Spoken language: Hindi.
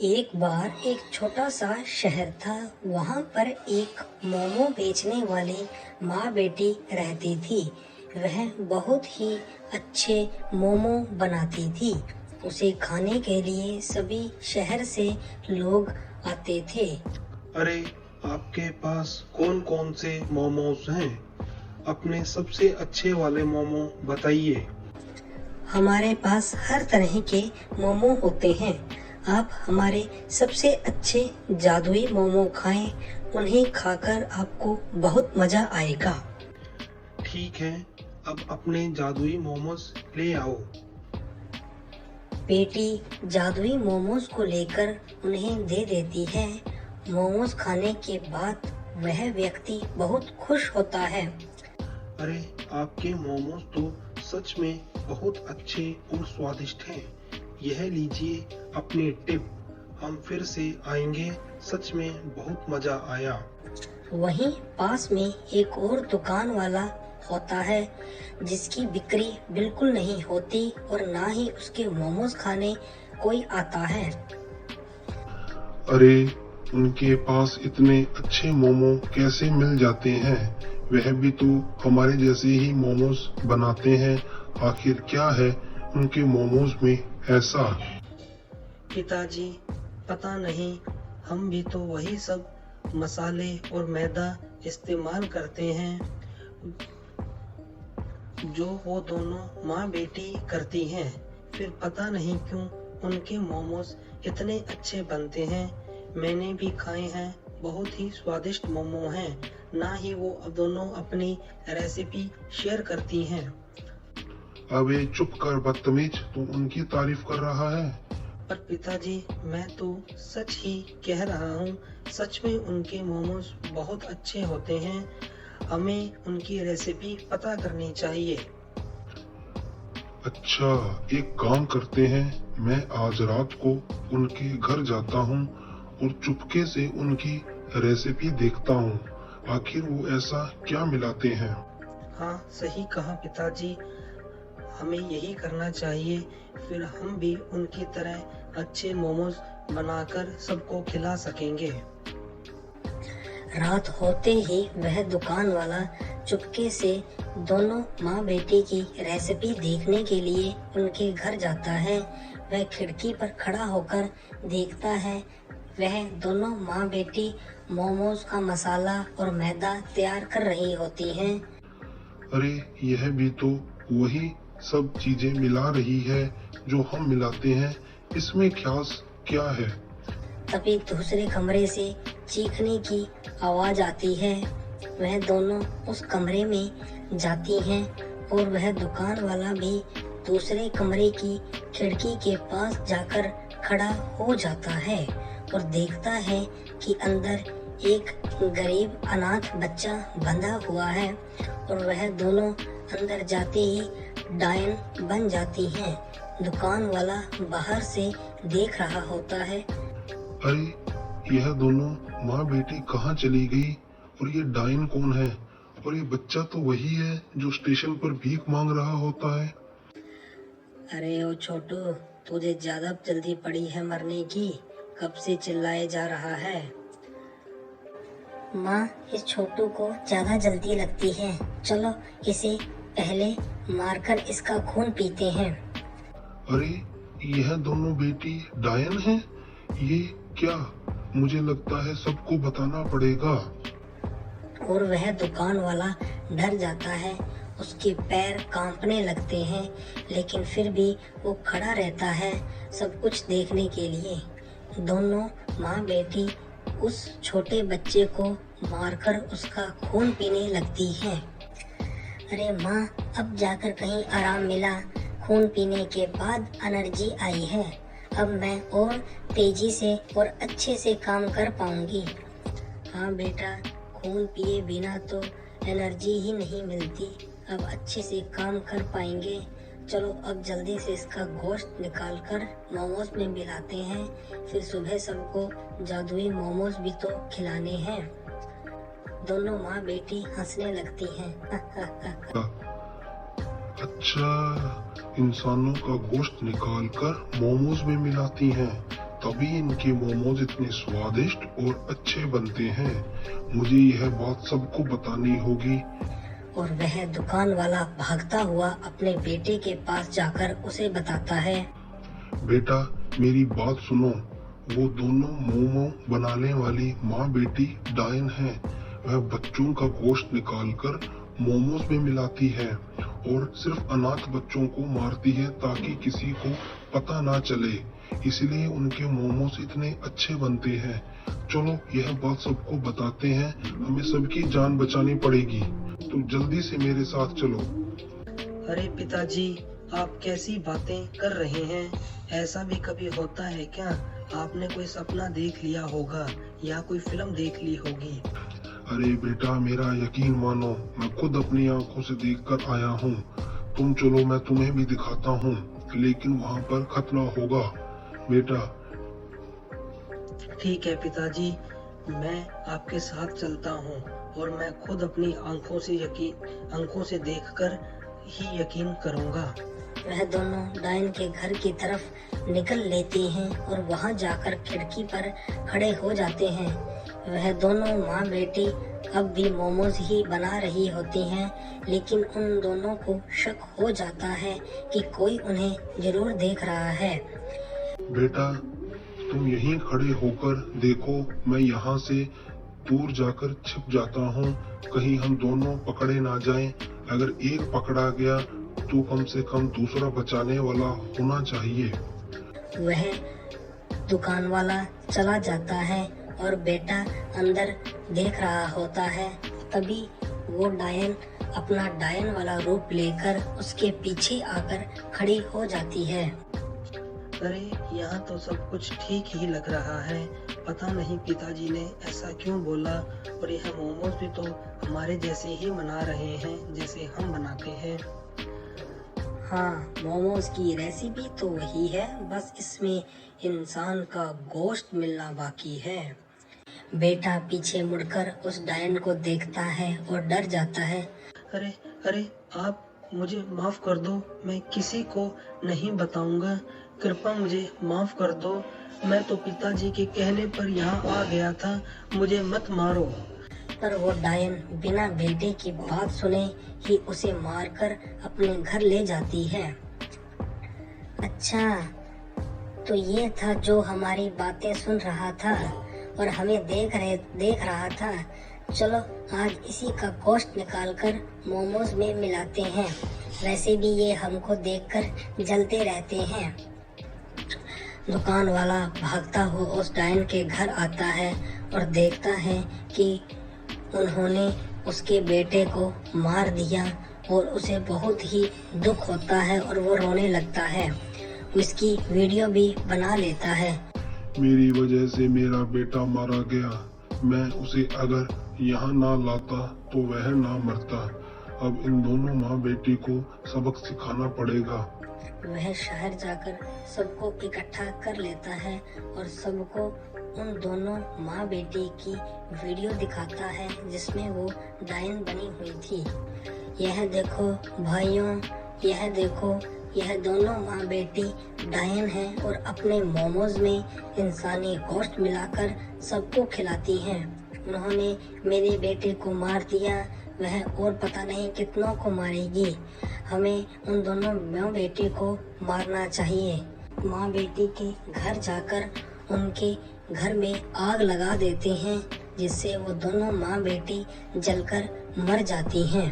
एक बार एक छोटा सा शहर था। वहाँ पर एक मोमो बेचने वाली माँ बेटी रहती थी। वह बहुत ही अच्छे मोमो बनाती थी। उसे खाने के लिए सभी शहर से लोग आते थे। अरे, आपके पास कौन कौन से मोमोज हैं? अपने सबसे अच्छे वाले मोमो बताइए। हमारे पास हर तरह के मोमो होते हैं। आप हमारे सबसे अच्छे जादुई मोमो खाएं। उन्हें खाकर आपको बहुत मजा आएगा। ठीक है, अब अपने जादुई मोमोज ले आओ। बेटी जादुई मोमोज को लेकर उन्हें दे देती है। मोमोज खाने के बाद वह व्यक्ति बहुत खुश होता है। अरे, आपके मोमोज तो सच में बहुत अच्छे और स्वादिष्ट हैं। यह लीजिए अपनी टिप। हम फिर से आएंगे, सच में बहुत मजा आया। वहीं पास में एक और दुकान वाला होता है जिसकी बिक्री बिल्कुल नहीं होती और ना ही उसके मोमोज खाने कोई आता है। अरे, उनके पास इतने अच्छे मोमो कैसे मिल जाते हैं? वह भी तो हमारे जैसे ही मोमोज बनाते हैं। आखिर क्या है उनके मोमोज में ऐसा? पिताजी, पता नहीं, हम भी तो वही सब मसाले और मैदा इस्तेमाल करते हैं जो वो दोनों माँ बेटी करती हैं। फिर पता नहीं क्यों उनके मोमोज इतने अच्छे बनते हैं। मैंने भी खाए हैं, बहुत ही स्वादिष्ट मोमो हैं। ना ही वो अब दोनों अपनी रेसिपी शेयर करती हैं। अबे चुप कर बदतमीज, तू उनकी तारीफ कर रहा है। पर पिताजी, मैं तो सच ही कह रहा हूँ। सच में उनके मोमोज बहुत अच्छे होते हैं। हमें उनकी रेसिपी पता करनी चाहिए। अच्छा, एक काम करते हैं, मैं आज रात को उनके घर जाता हूँ और चुपके से उनकी रेसिपी देखता हूँ। आखिर वो ऐसा क्या मिलाते हैं? हाँ, सही कहा पिताजी, हमें यही करना चाहिए। फिर हम भी उनकी तरह अच्छे मोमोज बनाकर सबको खिला सकेंगे। रात होते ही वह दुकान वाला चुपके से दोनों माँ बेटी की रेसिपी देखने के लिए उनके घर जाता है। वह खिड़की पर खड़ा होकर देखता है। वह दोनों माँ बेटी मोमोज का मसाला और मैदा तैयार कर रही होती हैं। अरे, यह भी तो वही सब चीजें मिला रही है जो हम मिलाते हैं। इसमें खास क्या है? तभी दूसरे कमरे से चीखने की आवाज आती है। वह दोनों उस कमरे में जाती हैं और वह दुकान वाला भी दूसरे कमरे की खिड़की के पास जाकर खड़ा हो जाता है और देखता है कि अंदर एक गरीब अनाथ बच्चा बंधा हुआ है और वह दोनों अंदर जाते ही डायन बन जाती हैं। दुकान वाला बाहर से देख रहा होता है। अरे, यह दोनों माँ बेटी कहाँ चली गई? और ये डायन कौन है? और ये बच्चा तो वही है जो स्टेशन पर भीख मांग रहा होता है। अरे ओ छोटू, तुझे ज्यादा जल्दी पड़ी है मरने की? कब से चिल्लाए जा रहा है? माँ, इस छोटू को ज्यादा जल्दी लगती है। चलो इसे पहले मारकर इसका खून पीते हैं। अरे, यह दोनों बेटी डायन हैं? ये क्या? मुझे लगता है सबको बताना पड़ेगा। और वह दुकान वाला डर जाता है। उसके पैर कांपने लगते हैं, लेकिन फिर भी वो खड़ा रहता है सब कुछ देखने के लिए। दोनों माँ बेटी उस छोटे बच्चे को मारकर उसका खून पीने लगती हैं। अरे माँ, अब जाकर कहीं आराम मिला। खून पीने के बाद एनर्जी आई है। अब मैं और तेजी से और अच्छे से काम कर पाऊंगी। हाँ बेटा, खून पिए बिना तो एनर्जी ही नहीं मिलती। अब अच्छे से काम कर पाएंगे। चलो अब जल्दी से इसका गोश्त निकालकर मोमोज में मिलाते हैं। फिर सुबह सबको जादुई मोमोज भी तो खिलाने हैं। दोनों माँ बेटी हंसने लगती हैं। अच्छा, इंसानों का गोश्त निकालकर मोमोज में मिलाती हैं। तभी इनके मोमोज इतने स्वादिष्ट और अच्छे बनते हैं। मुझे यह बात सबको बतानी होगी। और वह दुकान वाला भागता हुआ अपने बेटे के पास जाकर उसे बताता है। बेटा मेरी बात सुनो, वो दोनों मोमो बनाने वाली माँ बेटी डायन है। वह बच्चों का गोश्त निकालकर मोमोज में मिलाती है और सिर्फ अनाथ बच्चों को मारती है ताकि किसी को पता ना चले। इसलिए उनके मोमोज इतने अच्छे बनते हैं। चलो यह बात सबको बताते हैं, हमें सबकी जान बचानी पड़ेगी। तो जल्दी से मेरे साथ चलो। अरे पिताजी, आप कैसी बातें कर रहे हैं? ऐसा भी कभी होता है क्या? आपने कोई सपना देख लिया होगा या कोई फिल्म देख ली होगी। अरे बेटा मेरा यकीन मानो, मैं खुद अपनी आंखों से देखकर आया हूँ। तुम चलो मैं तुम्हें भी दिखाता हूँ, लेकिन वहाँ पर खतरा होगा बेटा। ठीक है पिताजी, मैं आपके साथ चलता हूँ और मैं खुद अपनी आंखों से देखकर ही यकीन करूँगा। वह दोनों डायन के घर की तरफ निकल लेते हैं और वहां जाकर खिड़की पर खड़े हो जाते हैं। वह दोनों माँ बेटी अब भी मोमोज ही बना रही होती हैं, लेकिन उन दोनों को शक हो जाता है कि कोई उन्हें जरूर देख रहा है। बेटा तुम यहीं खड़े होकर देखो, मैं यहाँ से दूर जाकर छिप जाता हूँ, कहीं हम दोनों पकड़े ना जाएं। अगर एक पकड़ा गया तो कम से कम दूसरा बचाने वाला होना चाहिए। वह दुकान वाला चला जाता है और बेटा अंदर देख रहा होता है। तभी वो डायन अपना डायन वाला रूप लेकर उसके पीछे आकर खड़ी हो जाती है। अरे यहाँ तो सब कुछ ठीक ही लग रहा है। पता नहीं पिताजी ने ऐसा क्यों बोला। और यह मोमोज भी तो हमारे जैसे ही बना रहे हैं जैसे हम बनाते हैं। हाँ, मोमोज की रेसिपी तो वही है, बस इसमें इंसान का गोश्त मिलना बाकी है। बेटा पीछे मुड़कर उस डायन को देखता है और डर जाता है। अरे अरे, आप मुझे माफ कर दो, मैं किसी को नहीं बताऊंगा। कृपा मुझे माफ कर दो। मैं तो पिताजी के कहने पर यहाँ आ गया था, मुझे मत मारो। पर वो डायन बिना बेटे की बात सुने ही उसे मारकर अपने घर ले जाती है। अच्छा, तो ये था जो हमारी बातें सुन रहा था और हमें देख रहा था। चलो आज इसी का गोश्त निकालकर मोमोज में मिलाते हैं। वैसे भी ये हमको देखकर जलते रहते हैं। दुकान वाला भागता हुआ उस डायन के घर आता है और देखता है कि उन्होंने उसके बेटे को मार दिया और उसे बहुत ही दुख होता है और वो रोने लगता है। उसकी वीडियो भी बना लेता है। मेरी वजह से मेरा बेटा मारा गया, मैं उसे अगर यहाँ ना लाता तो वह ना मरता। अब इन दोनों माँ बेटी को सबक सिखाना पड़ेगा। वह शहर जाकर सबको इकट्ठा कर लेता है और सबको उन दोनों माँ बेटी की वीडियो दिखाता है जिसमें वो डायन बनी हुई थी। यह देखो भाइयों, यह देखो, यह दोनों माँ बेटी डायन हैं और अपने मोमोज में इंसानी गोश्त मिलाकर सबको खिलाती हैं। उन्होंने मेरे बेटे को मार दिया, वह और पता नहीं कितनों को मारेगी। हमें उन दोनों माँ बेटी को मारना चाहिए। माँ बेटी के घर जाकर उनके घर में आग लगा देते हैं, जिससे वो दोनों माँ बेटी जलकर मर जाती हैं।